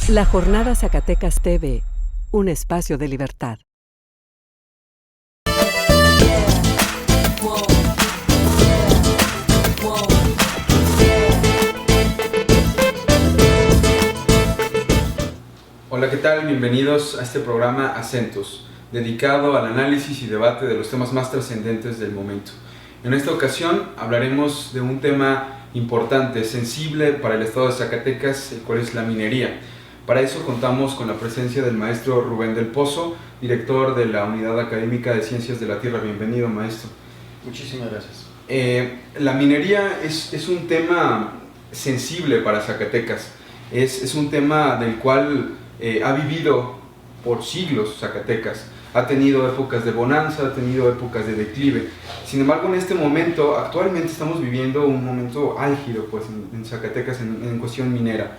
La Jornada Zacatecas TV, un espacio de libertad. Hola, ¿qué tal? Bienvenidos a este programa Acentos, dedicado al análisis y debate de los temas más trascendentes del momento. En esta ocasión hablaremos de un tema importante, sensible para el estado de Zacatecas, el cual es la minería. Para eso contamos con la presencia del maestro Rubén del Pozo, director de la Unidad Académica de Ciencias de la Tierra. Bienvenido, maestro. Muchísimas gracias. La minería es un tema sensible para Zacatecas. Es un tema del cual ha vivido por siglos Zacatecas. Ha tenido épocas de bonanza, ha tenido épocas de declive. Sin embargo, en este momento, actualmente estamos viviendo un momento álgido pues, en Zacatecas en cuestión minera.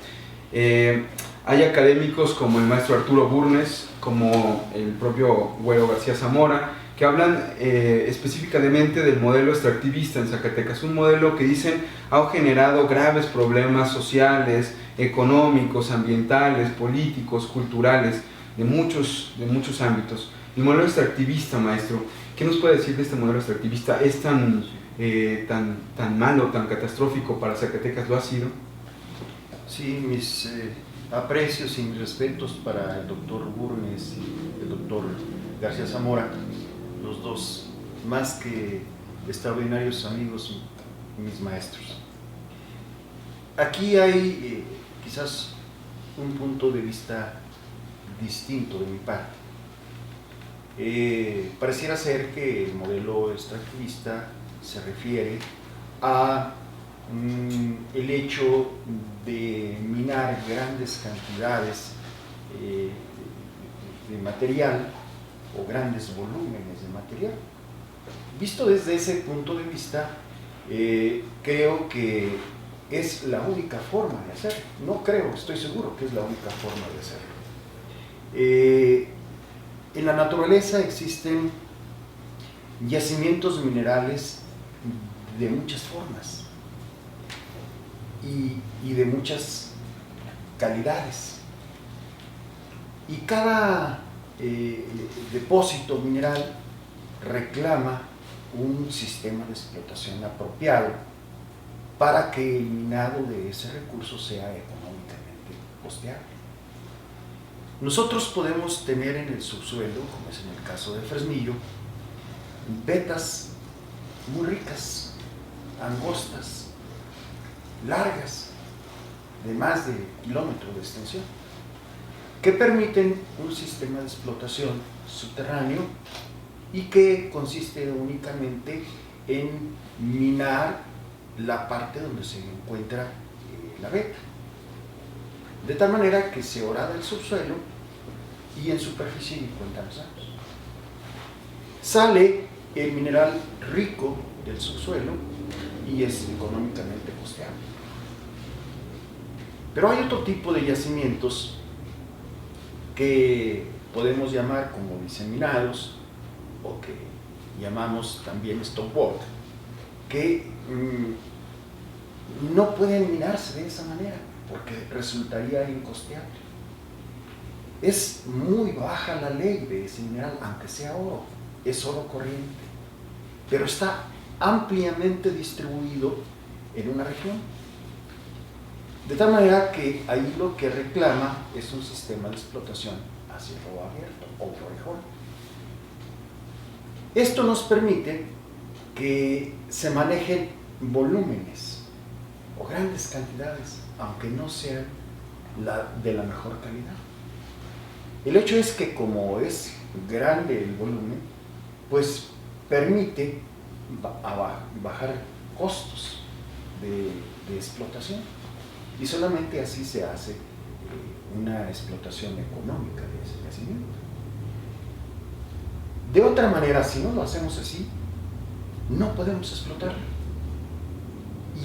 Hay académicos como el maestro Arturo Burnes, como el propio Güero García Zamora, que hablan específicamente del modelo extractivista en Zacatecas, un modelo que dicen ha generado graves problemas sociales, económicos, ambientales, políticos, culturales, de muchos ámbitos. El modelo extractivista, maestro, ¿qué nos puede decir de este modelo extractivista? ¿Es tan malo, tan catastrófico para Zacatecas? ¿Lo ha sido? Sí, mis aprecios y mis respetos para el doctor Burnes y el doctor García Zamora, los dos más que extraordinarios amigos, mis maestros. Aquí hay quizás un punto de vista distinto de mi parte. Pareciera ser que el modelo extractivista se refiere a el hecho de minar grandes cantidades de material o grandes volúmenes de material. Visto desde ese punto de vista, creo que es la única forma de hacerlo. No creo, estoy seguro que es la única forma de hacerlo. En la naturaleza existen yacimientos minerales de muchas formas y de muchas calidades. Y cada depósito mineral reclama un sistema de explotación apropiado para que el minado de ese recurso sea económicamente costeable. Nosotros podemos tener en el subsuelo, como es en el caso de Fresnillo, vetas muy ricas, angostas, largas, de más de kilómetros de extensión, que permiten un sistema de explotación subterráneo y que consiste únicamente en minar la parte donde se encuentra la veta, de tal manera que se horada el subsuelo y en superficie ni cuenta los datos. Sale el mineral rico del subsuelo y es económicamente costeable. Pero hay otro tipo de yacimientos que podemos llamar como diseminados o que llamamos también stopwork, que no pueden minarse de esa manera porque resultaría incosteable. Es muy baja la ley de ese mineral, aunque sea oro, es oro corriente, pero está ampliamente distribuido en una región. De tal manera que ahí lo que reclama es un sistema de explotación a cielo abierto o orejón. Esto nos permite que se manejen volúmenes o grandes cantidades, aunque no sean de la mejor calidad. El hecho es que como es grande el volumen, pues permite bajar costos de explotación. Y solamente así se hace una explotación económica de ese yacimiento. De otra manera, si no lo hacemos así, no podemos explotarlo.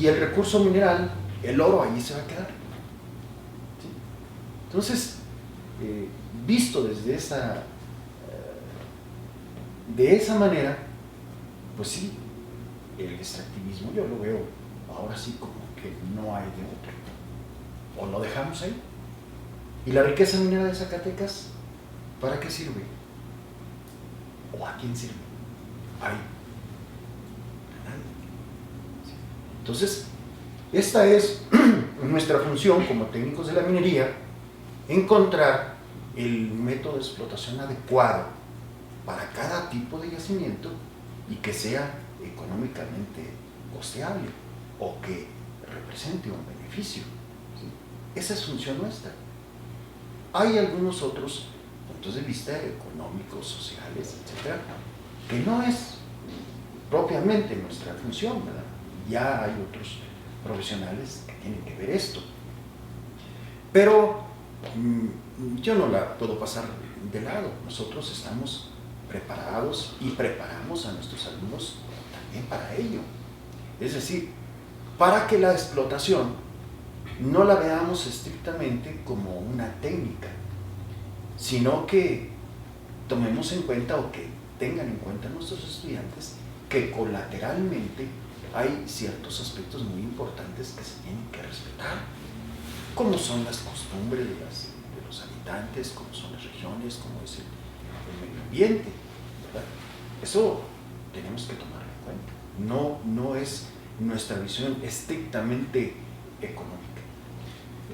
Y el recurso mineral, el oro, allí se va a quedar. ¿Sí? Entonces, visto desde de esa manera, pues sí, el extractivismo yo lo veo ahora sí como que no hay de otro. O lo dejamos ahí ¿Y la riqueza minera de Zacatecas para qué sirve? ¿O a quién sirve? Ahí. A nadie. ¿Sí? Entonces, esta es nuestra función como técnicos de la minería, encontrar el método de explotación adecuado para cada tipo de yacimiento y que sea económicamente costeable o que represente un beneficio. ¿Sí? Esa es función nuestra. Hay algunos otros puntos de vista económicos, sociales, etcétera, que no es propiamente nuestra función, ¿verdad? Ya hay otros profesionales que tienen que ver esto. Pero yo no la puedo pasar de lado. Nosotros estamos preparados y preparamos a nuestros alumnos también para ello. Es decir, para que la explotación no la veamos estrictamente como una técnica, sino que tomemos en cuenta o que tengan en cuenta nuestros estudiantes que colateralmente hay ciertos aspectos muy importantes que se tienen que respetar, como son las costumbres de los habitantes, como son las regiones, como es el medio ambiente, ¿verdad? Eso tenemos que tomarlo en cuenta. No es nuestra visión estrictamente económica.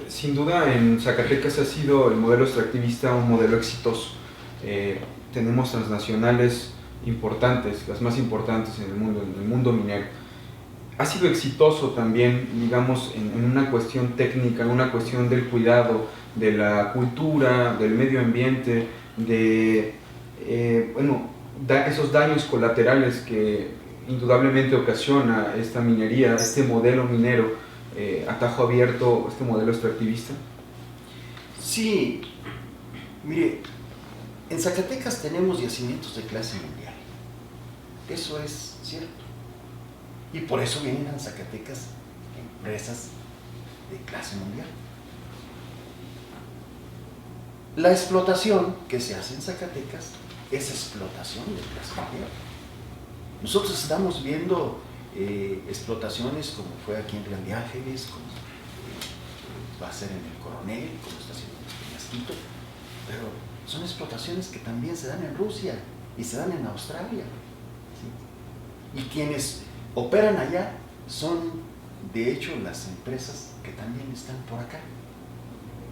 Sin duda, en Zacatecas ha sido el modelo extractivista un modelo exitoso. Tenemos transnacionales importantes, las más importantes en el mundo minero. Ha sido exitoso también, digamos, en una cuestión técnica, en una cuestión del cuidado, de la cultura, del medio ambiente, de esos daños colaterales que indudablemente ocasiona esta minería, este modelo minero a tajo abierto, este modelo extractivista. Sí, mire, en Zacatecas tenemos yacimientos de clase mundial. Eso es cierto. Y por eso vienen a Zacatecas empresas de clase mundial. La explotación que se hace en Zacatecas es explotación de clase mundial. Nosotros estamos viendo explotaciones como fue aquí en Real de Ángeles, como va a ser en el Coronel, como está haciendo en Peñasquito, pero son explotaciones que también se dan en Rusia y se dan en Australia. ¿Sí? Y quienes operan allá son, de hecho, las empresas que también están por acá.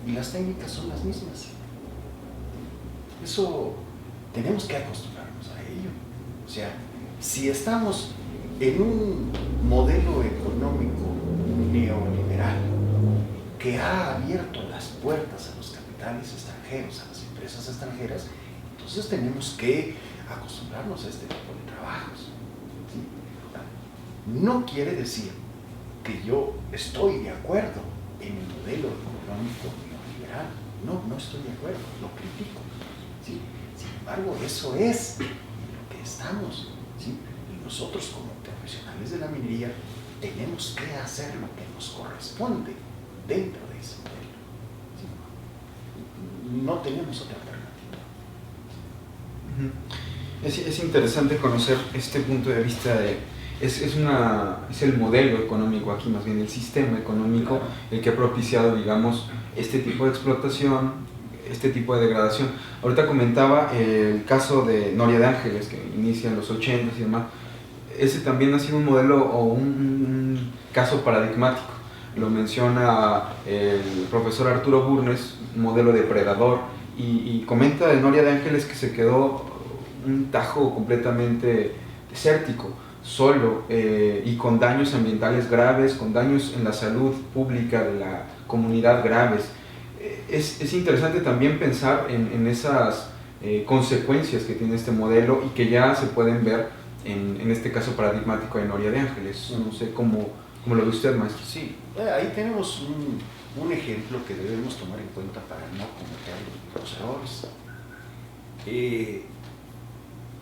Y las técnicas son las mismas. Eso tenemos que acostumbrarnos a ello. O sea, si estamos en un modelo económico neoliberal que ha abierto las puertas a los capitales extranjeros, a las empresas extranjeras, entonces tenemos que acostumbrarnos a este tipo de trabajos. ¿Sí? No quiere decir que yo estoy de acuerdo en el modelo económico neoliberal. No estoy de acuerdo, lo critico. ¿Sí? Sin embargo, eso es lo que estamos. ¿Sí? Y nosotros como profesionales de la minería tenemos que hacer lo que nos corresponde dentro de ese modelo. ¿Sí? No tenemos otra alternativa. Es interesante conocer este punto de vista es el modelo económico aquí, más bien el sistema económico, Claro. el que ha propiciado, digamos, este tipo de explotación, este tipo de degradación. Ahorita comentaba el caso de Noria de Ángeles, que inicia en los 80 y demás. Ese también ha sido un modelo o un caso paradigmático. Lo menciona el profesor Arturo Burnes, un modelo depredador, y comenta de Noria de Ángeles que se quedó un tajo completamente desértico, solo, y con daños ambientales graves, con daños en la salud pública de la comunidad graves. Es interesante también pensar en esas consecuencias que tiene este modelo y que ya se pueden ver en este caso paradigmático de Noria de Ángeles. No sé cómo lo ve usted, maestro. Sí, ahí tenemos un ejemplo que debemos tomar en cuenta para no cometer los errores.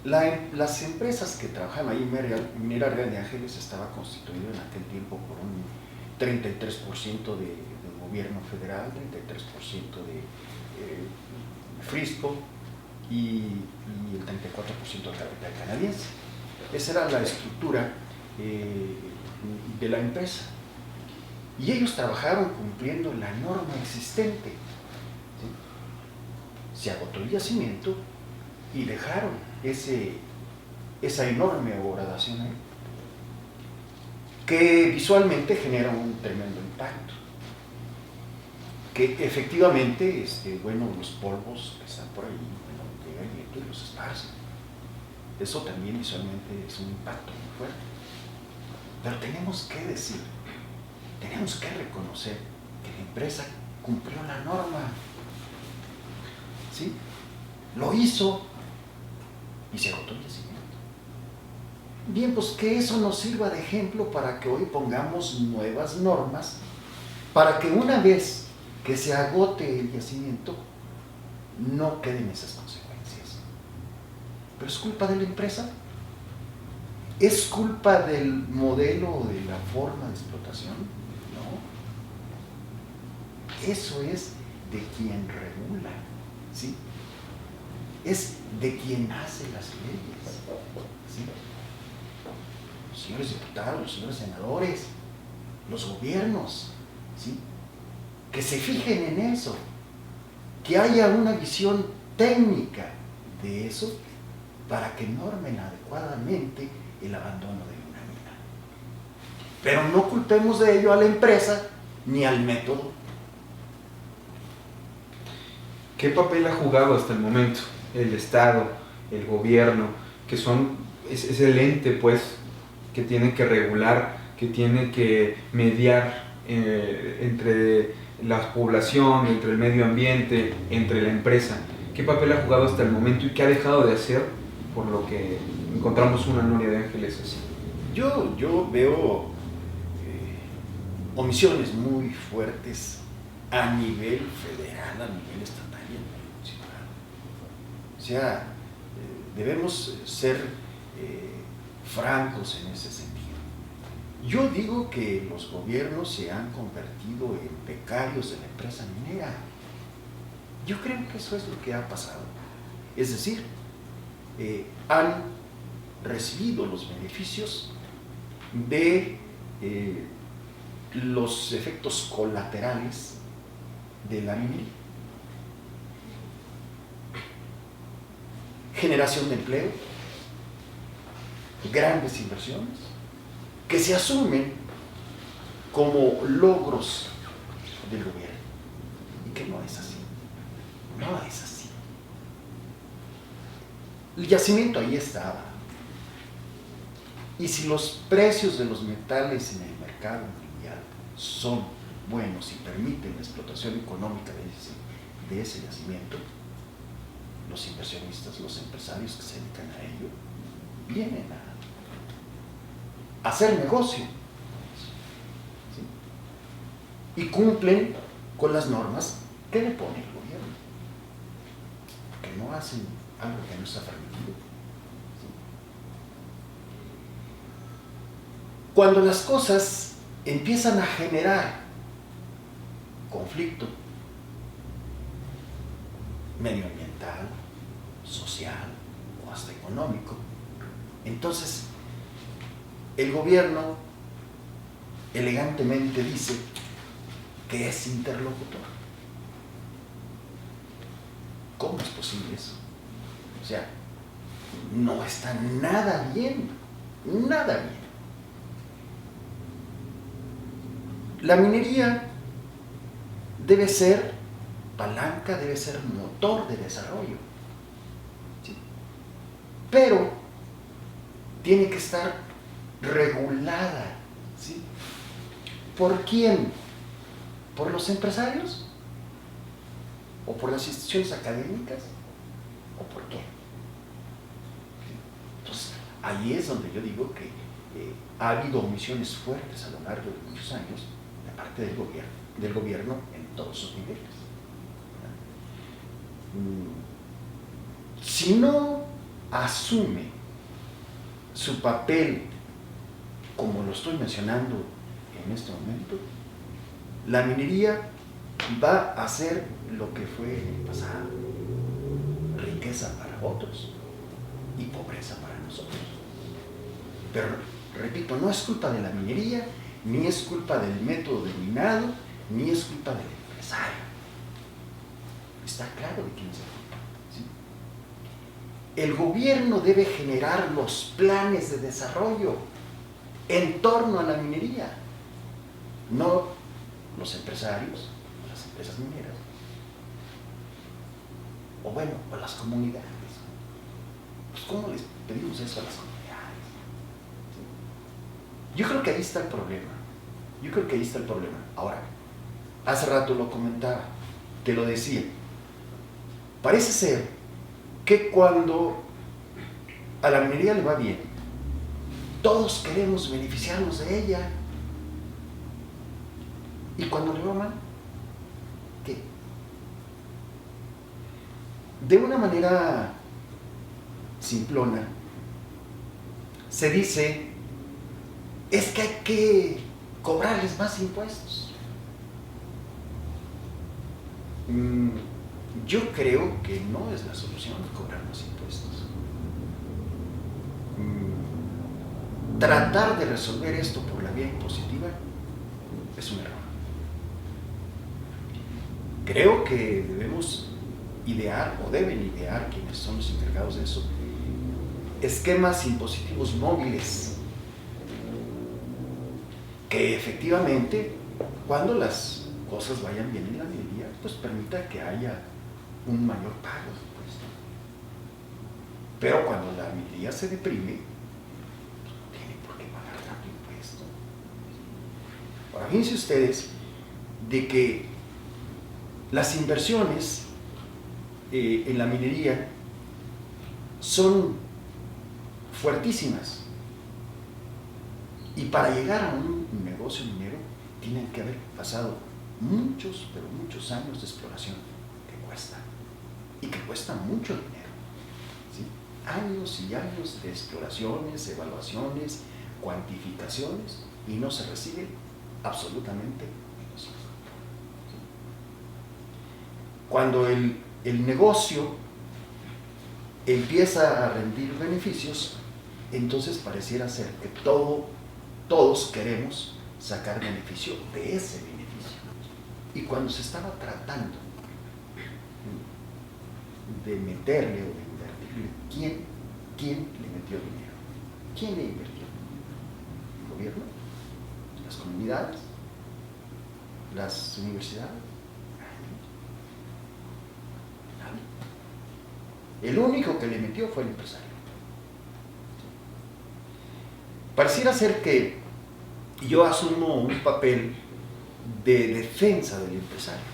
Las empresas que trabajan ahí, Minera Real de Ángeles estaba constituido en aquel tiempo por un 33% de gobierno federal, 33% de Frisco y el 34% de capital canadiense. Esa era la estructura de la empresa. Y ellos trabajaron cumpliendo la norma existente. ¿sí? Se agotó el yacimiento y dejaron esa enorme horadación ahí, que visualmente genera un tremendo impacto. Que efectivamente, bueno, los polvos que están por ahí, bueno, llega el viento y los esparce. Eso también visualmente es un impacto muy fuerte. Pero tenemos que decir, tenemos que reconocer que la empresa cumplió la norma, ¿sí? Lo hizo y se agotó el yacimiento. Bien, pues que eso nos sirva de ejemplo para que hoy pongamos nuevas normas, para que una vez que se agote el yacimiento, no queden esas consecuencias. ¿Pero es culpa de la empresa? ¿Es culpa del modelo o de la forma de explotación? No. Eso es de quien regula, ¿sí? Es de quien hace las leyes, ¿sí? Los señores diputados, los señores senadores, los gobiernos, ¿sí? Que se fijen en eso, que haya una visión técnica de eso para que normen adecuadamente el abandono de una mina. Pero no culpemos de ello a la empresa ni al método. ¿Qué papel ha jugado hasta el momento el Estado, el gobierno, que es el ente, pues, que tiene que regular, que tiene que mediar entre la población, entre el medio ambiente, entre la empresa? ¿Qué papel ha jugado hasta el momento y qué ha dejado de hacer, por lo que encontramos una Nuria de Ángeles así? Yo veo omisiones muy fuertes a nivel federal, a nivel estatal y a nivel municipal. O sea, debemos ser francos en ese sentido. Yo digo que los gobiernos se han convertido en becarios de la empresa minera. Yo creo que eso es lo que ha pasado. Es decir, han recibido los beneficios de los efectos colaterales de la minería. Generación de empleo, grandes inversiones, que se asumen como logros del gobierno, y que no es así, no es así. El yacimiento ahí estaba, y si los precios de los metales en el mercado mundial son buenos y permiten la explotación económica de ese yacimiento, los inversionistas, los empresarios que se dedican a ello, vienen a hacer negocio, ¿sí? Y cumplen con las normas que le pone el gobierno, porque no hacen algo que no está permitido, ¿sí? Cuando las cosas empiezan a generar conflicto medioambiental, social o hasta económico, entonces el gobierno elegantemente dice que es interlocutor. ¿Cómo es posible eso? O sea, no está nada bien, nada bien. La minería debe ser palanca, debe ser motor de desarrollo, ¿sí? Pero tiene que estar regulada, ¿sí? ¿Por quién? ¿Por los empresarios? ¿O por las instituciones académicas? ¿O por qué? Entonces, ahí es donde yo digo que ha habido omisiones fuertes a lo largo de muchos años de parte del gobierno en todos sus niveles. Si no asume su papel como lo estoy mencionando en este momento, la minería va a ser lo que fue en el pasado: riqueza para otros y pobreza para nosotros. Pero repito, no es culpa de la minería, ni es culpa del método de minado, ni es culpa del empresario. está claro de quién se ocupa, ¿sí? El gobierno debe generar los planes de desarrollo en torno a la minería, no los empresarios, las empresas mineras, o bueno, a las comunidades. Pues ¿cómo les pedimos eso a las comunidades? ¿Sí? Yo creo que ahí está el problema. Yo creo que ahí está el problema. Ahora, hace rato lo comentaba, te lo decía. Parece ser que cuando a la minería le va bien, todos queremos beneficiarnos de ella. Y cuando le va mal, ¿qué? De una manera simplona, se dice, es que hay que cobrarles más impuestos. Yo creo que no es la solución cobrar más impuestos. Tratar de resolver esto por la vía impositiva es un error. Creo que debemos idear, o deben idear quienes son los encargados de eso, esquemas impositivos móviles que efectivamente, cuando las cosas vayan bien en la minería, pues permita que haya un mayor pago de impuestos. Pero cuando la minería se deprime, pues no tiene por qué pagar tanto impuesto. Ahora, fíjense ustedes de que las inversiones en la minería son fuertísimas. Y para llegar a un negocio minero tienen que haber pasado muchos, pero muchos años de exploración que cuesta. Y que cuesta mucho dinero. ¿Sí? Años y años de exploraciones, evaluaciones, cuantificaciones, y no se recibe absolutamente nada. ¿Sí? Cuando el negocio empieza a rendir beneficios, entonces pareciera ser que todos queremos sacar beneficio de ese beneficio. Y cuando se estaba tratando de meterle o de invertirle, ¿quién le metió dinero? ¿Quién le invirtió? ¿El gobierno? ¿Las comunidades? ¿Las universidades? El único que le metió fue el empresario. Pareciera ser que yo asumo un papel de defensa del empresario,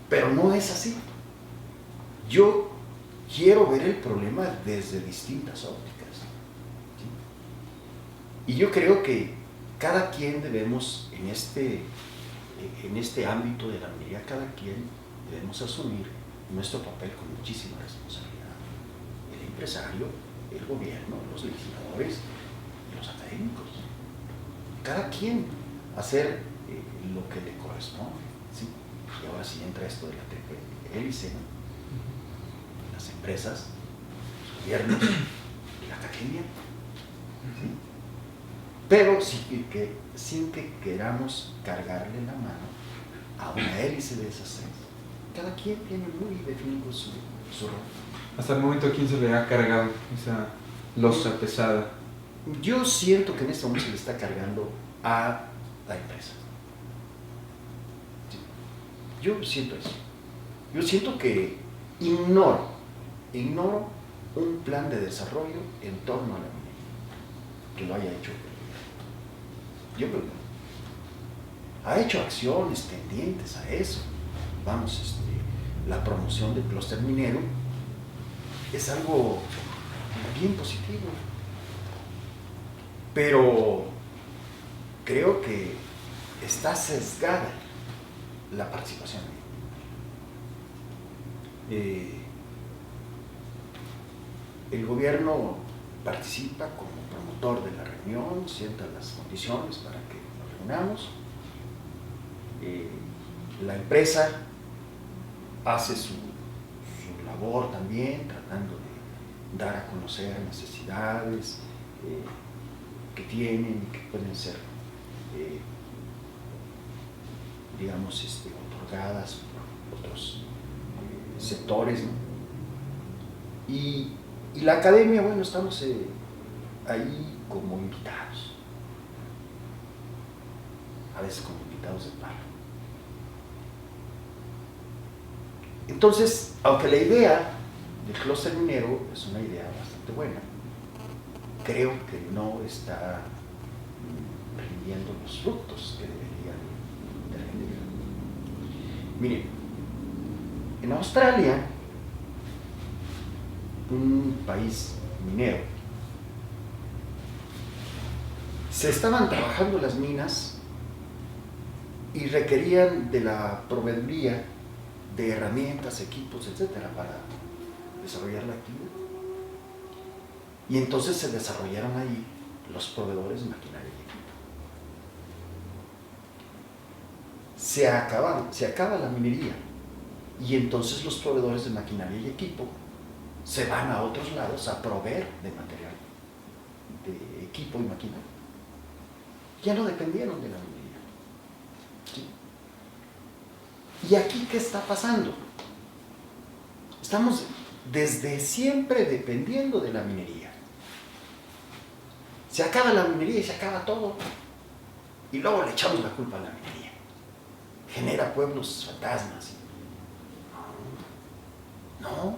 pero no es así. Yo quiero ver el problema desde distintas ópticas, ¿sí? Y yo creo que cada quien debemos, en este ámbito de la minería, cada quien debemos asumir nuestro papel con muchísima responsabilidad. El empresario, el gobierno, los legisladores y los académicos. Cada quien hacer lo que le corresponde, ¿sí? Y ahora sí entra esto de la triple hélice, ¿no? Las empresas, los gobiernos y la academia, ¿sí? Pero sin que queramos cargarle la mano a una hélice de esas tres. Cada quien tiene muy definido su rol. Hasta el momento, ¿a quién se le ha cargado esa losa pesada? Yo siento que en este momento se le está cargando a la empresa. Sí. Yo siento eso. Yo siento que ignoro un plan de desarrollo en torno a la minería que lo haya hecho. Yo creo que no. Ha hecho acciones tendientes a eso. Vamos, la promoción del clúster minero es algo bien positivo, pero creo que está sesgada la participación. El gobierno participa como promotor de la reunión, sienta las condiciones para que nos reunamos. La empresa hace su labor también, tratando de dar a conocer necesidades que tienen y que pueden ser, digamos, otorgadas otros sectores, ¿no? Y la academia, bueno, estamos ahí como invitados, a veces como invitados de palo. Entonces, aunque la idea del clúster minero es una idea bastante buena, creo que no está rindiendo los frutos que deberían de rendir. Miren, en Australia, un país minero, se estaban trabajando las minas y requerían de la proveeduría de herramientas, equipos, etcétera, para desarrollar la actividad. Y entonces se desarrollaron ahí los proveedores de maquinaria y equipo. Se acaba la minería y entonces los proveedores de maquinaria y equipo se van a otros lados a proveer de material, de equipo y maquinaria. Ya no dependieron de la minería. ¿Sí? ¿Y aquí qué está pasando? Estamos desde siempre dependiendo de la minería. Se acaba la minería y se acaba todo. Y luego le echamos la culpa a la minería. Genera pueblos fantasmas. No,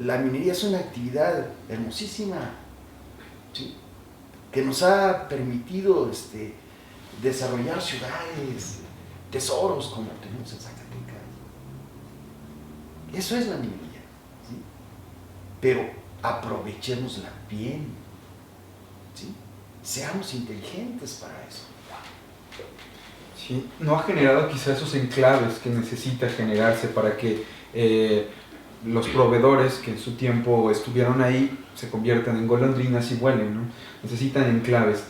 la minería es una actividad hermosísima, ¿sí? Que nos ha permitido desarrollar ciudades, tesoros como tenemos en Zacatecas. Eso es la minería, ¿sí? Pero aprovechémosla bien, ¿sí? Seamos inteligentes para eso. Sí, no ha generado quizá esos enclaves que necesita generarse para que los proveedores que en su tiempo estuvieron ahí se conviertan en golondrinas y vuelen, ¿no? Necesitan enclaves.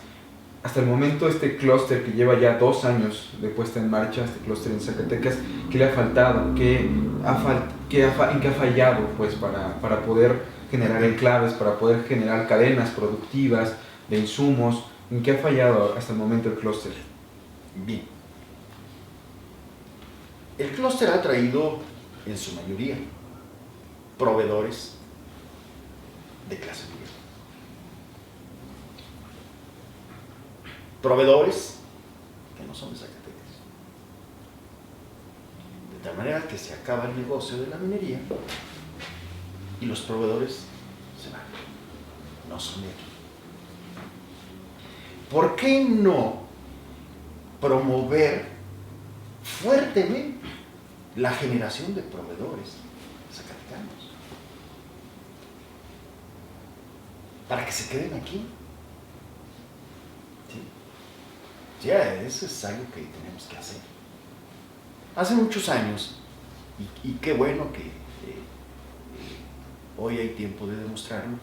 Hasta el momento este clúster que lleva ya 2 años de puesta en marcha, este clúster en Zacatecas, ¿qué le ha faltado? ¿En qué ha fallado pues, para poder generar enclaves, para poder generar cadenas productivas de insumos? ¿En qué ha fallado hasta el momento el clúster? Bien. El clúster ha traído, en su mayoría, proveedores de clase media. Proveedores que no son de Zacatecas. De tal manera que se acaba el negocio de la minería y los proveedores se van. No son de aquí. ¿Por qué no promover fuertemente la generación de proveedores zacatecas para que se queden aquí? ¿Sí? Ya, eso es algo que tenemos que hacer. Hace muchos años, y qué bueno que hoy hay tiempo de demostrarlo,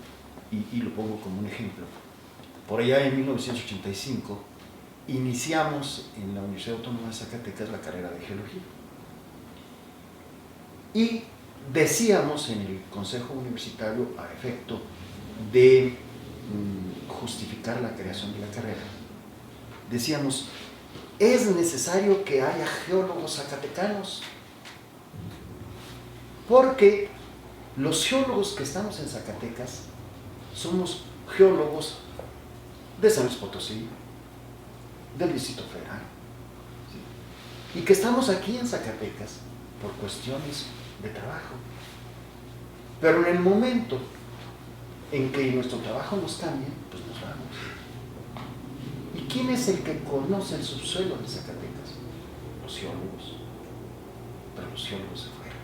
y lo pongo como un ejemplo. Por allá en 1985 iniciamos en la Universidad Autónoma de Zacatecas la carrera de Geología. Y decíamos en el Consejo Universitario, a efecto de justificar la creación de la carrera, decíamos, es necesario que haya geólogos zacatecanos, porque los geólogos que estamos en Zacatecas somos geólogos de San Luis Potosí, del Distrito Federal, ¿sí? Y que estamos aquí en Zacatecas por cuestiones de trabajo. Pero en el momento en que nuestro trabajo nos cambie, pues nos vamos. ¿Y quién es el que conoce el subsuelo de Zacatecas? Los geólogos. Pero los geólogos se fueron.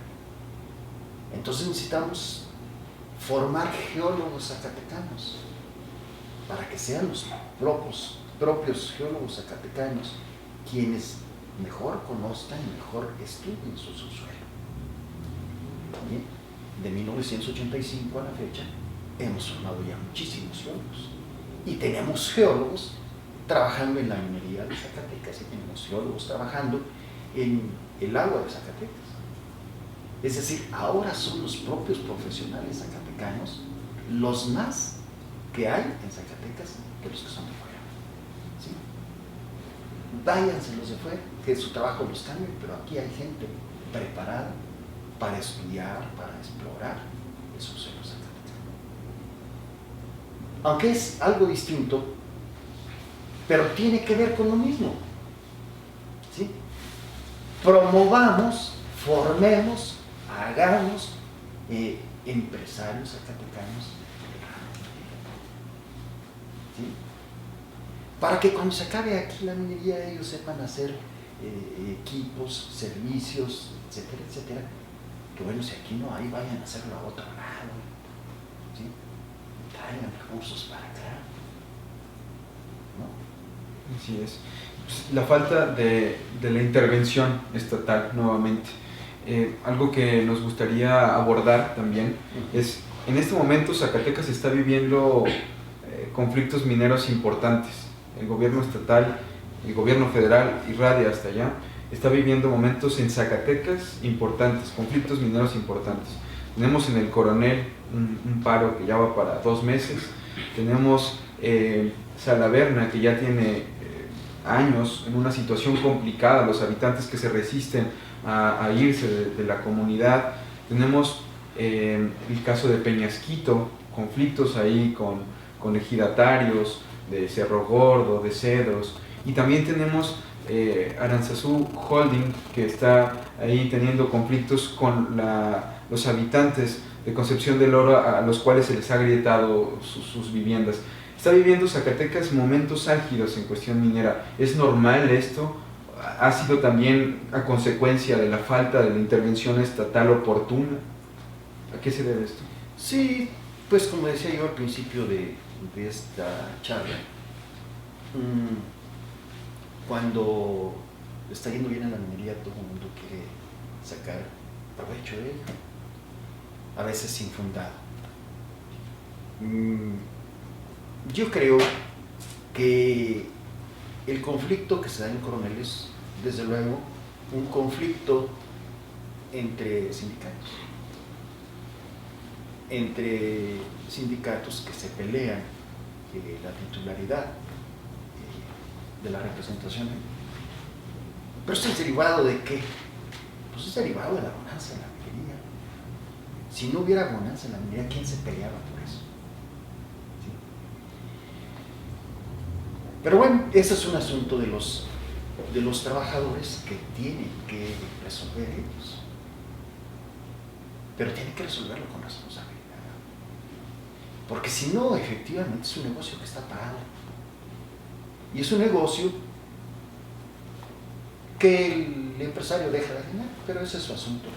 Entonces necesitamos formar geólogos zacatecanos para que sean los propios geólogos zacatecanos quienes mejor conozcan y mejor estudien su subsuelo. Bien, de 1985 a la fecha hemos formado ya muchísimos geólogos y tenemos geólogos trabajando en la minería de Zacatecas y tenemos geólogos trabajando en el agua de Zacatecas. Es decir, ahora son los propios profesionales zacatecanos los más que hay en Zacatecas que los que son de fuera. ¿Sí? váyanse los de fuera, que su trabajo los cambie, pero aquí hay gente preparada para estudiar, para explorar el subsuelo zacatecano. Aunque es algo distinto, pero tiene que ver con lo mismo. ¿Sí? Promovamos, formemos, hagamos empresarios zacatecanos, ¿sí? Para que cuando se acabe aquí la minería ellos sepan hacer equipos, servicios, etcétera, etcétera, que bueno, si aquí no hay, vayan a hacerlo a otro lado, ¿sí? Traigan recursos para acá, ¿no? Así es. Pues, la falta de la intervención estatal nuevamente. Algo que nos gustaría abordar también es, en este momento Zacatecas está viviendo conflictos mineros importantes. El gobierno estatal, el gobierno federal irradia hasta allá, está viviendo momentos en Zacatecas importantes, conflictos mineros importantes. Tenemos en el Coronel un paro que ya va para 2 meses, tenemos Salaverna, que ya tiene años en una situación complicada, los habitantes que se resisten a irse de la comunidad. Tenemos el caso de Peñasquito, conflictos ahí con ejidatarios de Cerro Gordo, de Cedros, y también tenemos Aranzazú Holding, que está ahí teniendo conflictos con los habitantes de Concepción del Oro, a los cuales se les ha agrietado sus viviendas. Está viviendo Zacatecas momentos álgidos en cuestión minera. ¿Es normal esto? ¿Ha sido también a consecuencia de la falta de la intervención estatal oportuna? ¿A qué se debe esto? Sí, pues como decía yo al principio de esta charla, cuando está yendo bien a la minería, todo el mundo quiere sacar provecho de ello, a veces infundado. Yo creo que el conflicto que se da en Coronel es, desde luego, un conflicto entre sindicatos que se pelean la titularidad de la representación. Pero esto es derivado ¿de qué? Pues es derivado de la bonanza en la minería. Si no hubiera bonanza en la minería, ¿quién se peleaba por eso? ¿Sí? Pero bueno, ese es un asunto de los trabajadores que tienen que resolver ellos. Pero tienen que resolverlo con responsabilidad. Porque si no, efectivamente es un negocio que está parado. Y es un negocio que el empresario deja de ganar, pero ese es su asunto.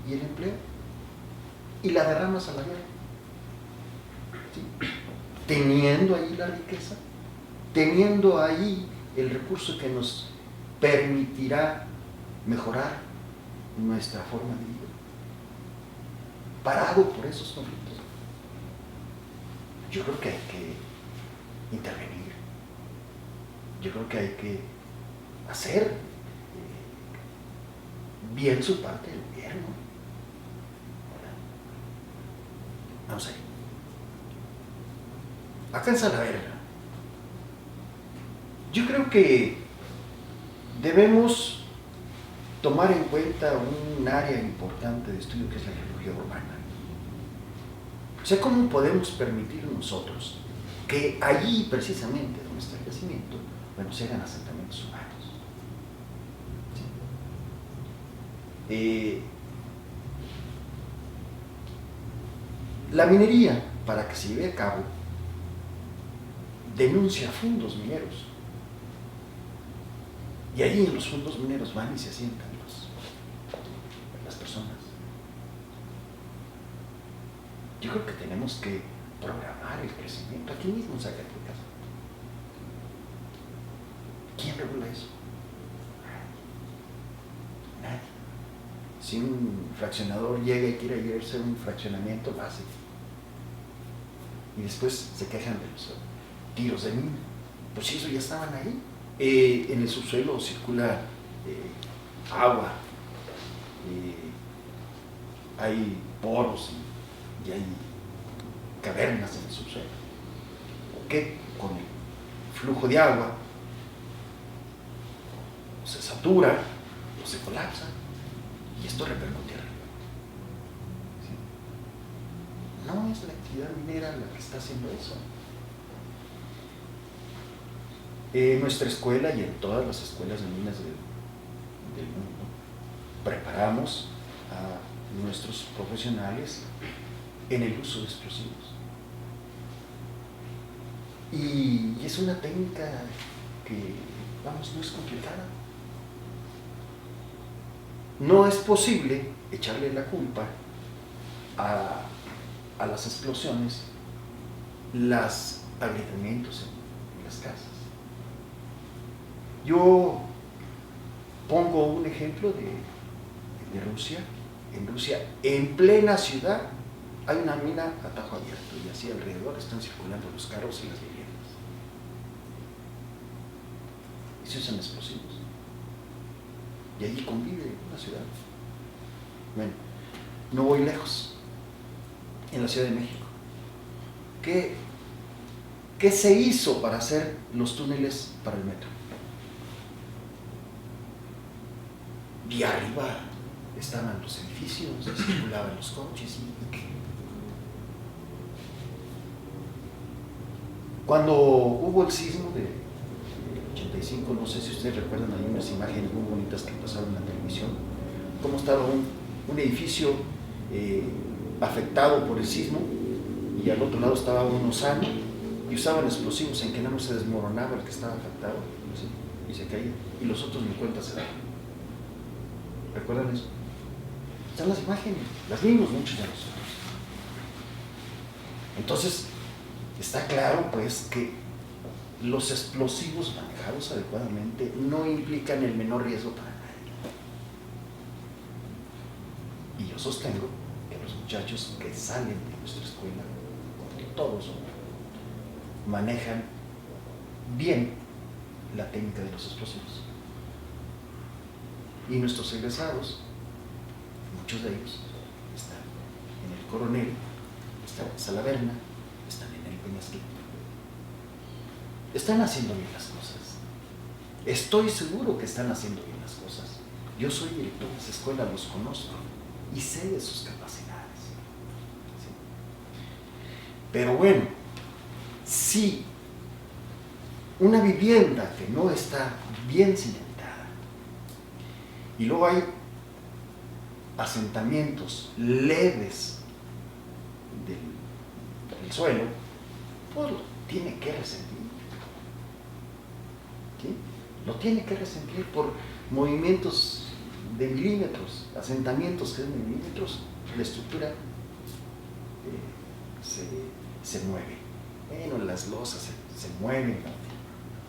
Y el empleo, y la derrama salarial. ¿Sí? Teniendo ahí la riqueza, teniendo ahí el recurso que nos permitirá mejorar nuestra forma de vida, parado por esos conflictos. Yo creo que hay que intervenir. Yo creo que hay que hacer bien su parte del gobierno. Vamos ahí. Acá en Salaverna, yo creo que debemos tomar en cuenta un área importante de estudio que es la geología urbana. O sea, ¿cómo podemos permitir nosotros que allí, precisamente, donde está el yacimiento, bueno, se hagan asentamientos humanos? ¿Sí? La minería, para que se lleve a cabo, denuncia fondos mineros. Y ahí en los fondos mineros van y se asientan las personas. Yo creo que tenemos que programar el crecimiento aquí mismo en Zacatecas. ¿Quién regula eso? Nadie. Si un fraccionador llega y quiere hacer un fraccionamiento, lo hace. Y después se quejan de los tiros de mina. Pues si eso ya estaban ahí. En el subsuelo circula agua, hay poros y hay cavernas en el subsuelo. ¿Qué? Con el flujo de agua satura o se colapsa y esto repercute arriba. ¿Sí? No es la actividad minera la que está haciendo eso. En nuestra escuela y en todas las escuelas de minas del mundo preparamos a nuestros profesionales en el uso de explosivos. Y es una técnica que, vamos, no es complicada. No es posible echarle la culpa a las explosiones, los agrietamientos en las casas. Yo pongo un ejemplo de Rusia. En Rusia, en plena ciudad, hay una mina a tajo abierto y así alrededor están circulando los carros y las viviendas. Y se usan explosivos. Y allí convive una ciudad. Bueno, no voy lejos. En la Ciudad de México. ¿Qué se hizo para hacer los túneles para el metro? Y arriba estaban los edificios, circulaban los coches. Cuando hubo el sismo de 85, no sé si ustedes recuerdan, hay unas imágenes muy bonitas que pasaron en la televisión, cómo estaba un edificio afectado por el sismo y al otro lado estaba uno sano y usaban explosivos en que no se desmoronaba el que estaba afectado, ¿sí? Y se caía, y los otros ni cuenta se daban. ¿Recuerdan eso? Están las imágenes, las vimos muchos de nosotros. Entonces, está claro pues que los explosivos manejados adecuadamente no implican el menor riesgo para nadie. Y yo sostengo que los muchachos que salen de nuestra escuela, porque todos manejan bien la técnica de los explosivos. Y nuestros egresados, muchos de ellos, están en el Coronel, están en Salaverna, están en el Peñasquito. Están haciendo bien las cosas. Estoy seguro que están haciendo bien las cosas. Yo soy director de esa escuela, los conozco y sé de sus capacidades. ¿Sí? Pero bueno, si una vivienda que no está bien cimentada y luego hay asentamientos leves del suelo, pues lo tiene que resentir. ¿Sí? Lo tiene que resentir por movimientos de milímetros, asentamientos que es de milímetros, la estructura se mueve. Bueno, las losas se mueven,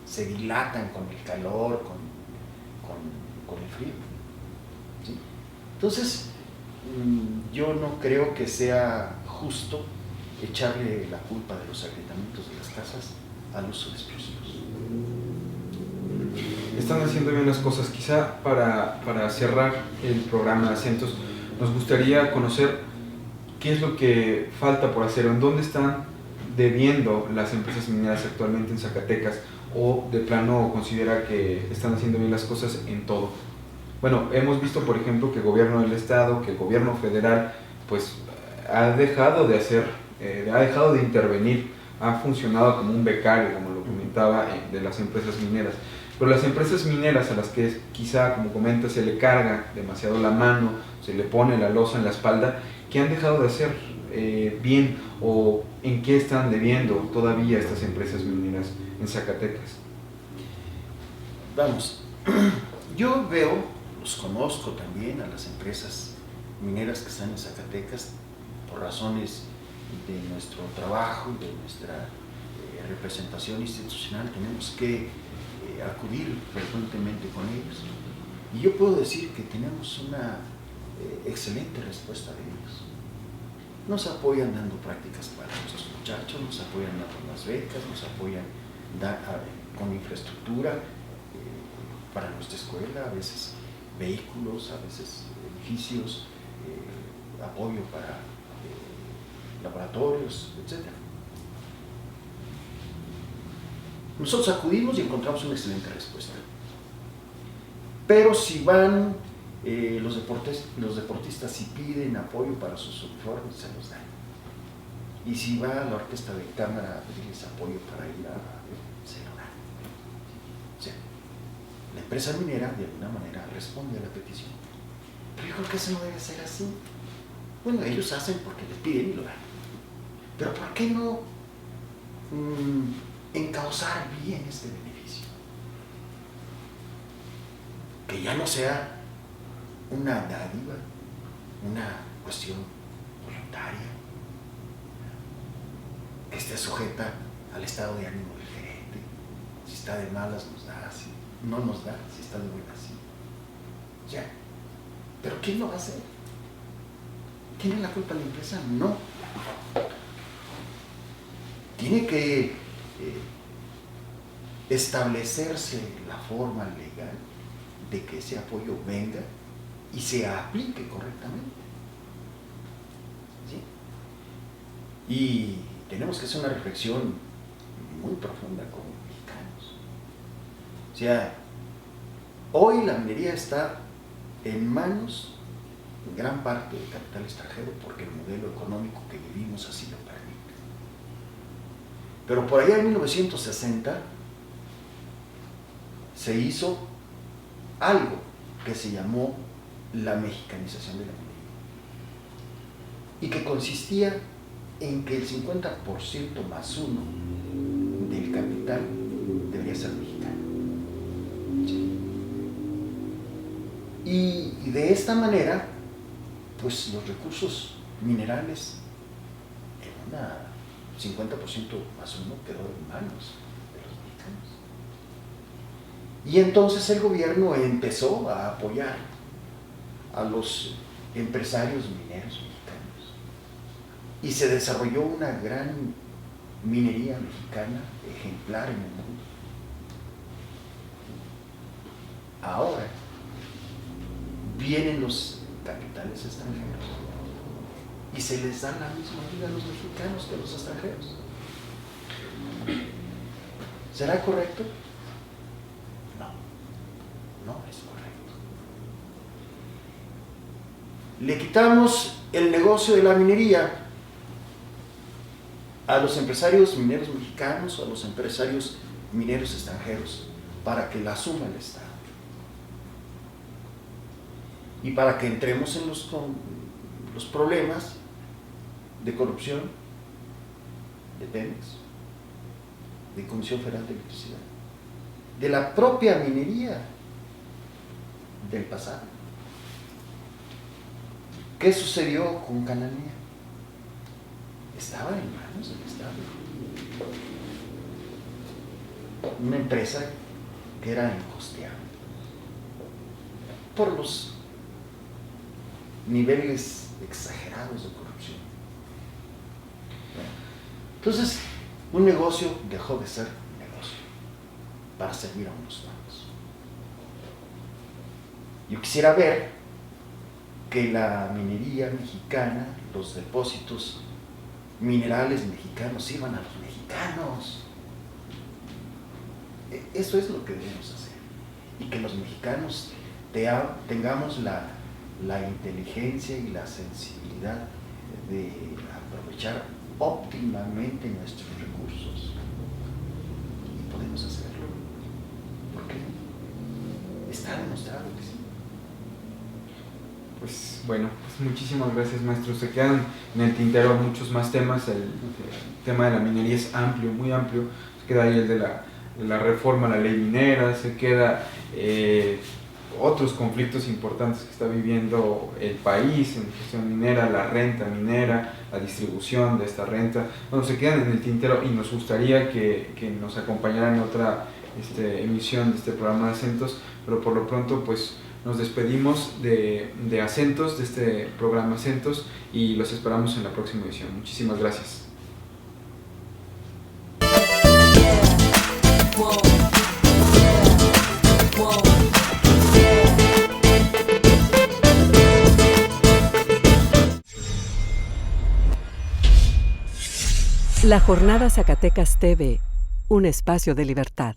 se dilatan con el calor, con el frío. ¿Sí? Entonces, yo no creo que sea justo echarle la culpa de los agrietamientos de las casas al uso de explosivos. Están haciendo bien las cosas. Quizá para cerrar el programa de Acentos, nos gustaría conocer qué es lo que falta por hacer, en dónde están debiendo las empresas mineras actualmente en Zacatecas, o de plano considera que están haciendo bien las cosas en todo. Bueno, hemos visto, por ejemplo, que el gobierno del estado, que el gobierno federal, pues ha dejado de intervenir, ha funcionado como un becario, como lo comentaba, de las empresas mineras. Pero las empresas mineras a las que quizá, como comenta, se le carga demasiado la mano, se le pone la losa en la espalda, ¿qué han dejado de hacer bien, o en qué están debiendo todavía estas empresas mineras en Zacatecas? Vamos, yo los conozco también a las empresas mineras que están en Zacatecas por razones de nuestro trabajo y de nuestra representación institucional. Tenemos que acudir frecuentemente con ellos. Y yo puedo decir que tenemos una excelente respuesta de ellos. Nos apoyan dando prácticas para nuestros muchachos, nos apoyan dando las becas, nos apoyan con infraestructura para nuestra escuela, a veces vehículos, a veces edificios, apoyo para laboratorios, etc. Nosotros acudimos y encontramos una excelente respuesta. Pero si van los deportistas y piden apoyo para sus uniformes, se los dan. Y si va la orquesta de cámara a pedirles apoyo para ir a se lo dan. O sea, la empresa minera de alguna manera responde a la petición. Pero yo creo que eso no debe ser así. Bueno, ellos hacen porque les piden y lo dan. Pero ¿por qué no encauzar bien este beneficio? Que ya no sea una dádiva, una cuestión voluntaria, que esté sujeta al estado de ánimo del gerente. Si está de malas nos da, si no nos da, si está de buenas sí. Ya. Pero ¿quién lo va a hacer? ¿Tiene la culpa la empresa? No. Tiene que establecerse la forma legal de que ese apoyo venga y se aplique correctamente. ¿Sí? Y tenemos que hacer una reflexión muy profunda como mexicanos. O sea, hoy la minería está en manos, en gran parte, del capital extranjero, porque el modelo económico que vivimos así lo permite. Pero por allá en 1960 se hizo algo que se llamó la mexicanización de la minería y que consistía en que el 50% más uno del capital debería ser mexicano. ¿Sí? Y de esta manera, pues los recursos minerales en una 50% más uno quedó en manos de los mexicanos. Y entonces el gobierno empezó a apoyar a los empresarios mineros mexicanos y se desarrolló una gran minería mexicana ejemplar en el mundo. Ahora vienen los capitales extranjeros y se les da la misma ayuda a los mexicanos que a los extranjeros. ¿Será correcto? No, no es correcto. Le quitamos el negocio de la minería a los empresarios mineros mexicanos o a los empresarios mineros extranjeros para que la asuma el Estado. Y para que entremos en los problemas de corrupción de Pemex, de Comisión Federal de Electricidad, de la propia minería del pasado. ¿Qué sucedió con Cananea? Estaba en manos del Estado. Una empresa que era incosteable por los niveles exagerados de corrupción. Entonces, un negocio dejó de ser negocio para servir a unos cuantos. Yo quisiera ver que la minería mexicana, los depósitos minerales mexicanos sirvan a los mexicanos. Eso es lo que debemos hacer. Y que los mexicanos tengamos la inteligencia y la sensibilidad de aprovechar óptimamente nuestros recursos. Y podemos hacerlo. ¿Por qué? Está demostrado que sí. Pues bueno, pues muchísimas gracias, maestro. Se quedan en el tintero muchos más temas. El tema de la minería es amplio, muy amplio. Se queda ahí el de la reforma a la ley minera, se queda otros conflictos importantes que está viviendo el país en gestión minera, la renta minera, la distribución de esta renta. Bueno, se quedan en el tintero y nos gustaría que nos acompañaran en otra emisión de este programa de Acentos, pero por lo pronto pues nos despedimos de Acentos, de este programa Acentos, y los esperamos en la próxima edición. Muchísimas gracias. La Jornada Zacatecas TV, un espacio de libertad.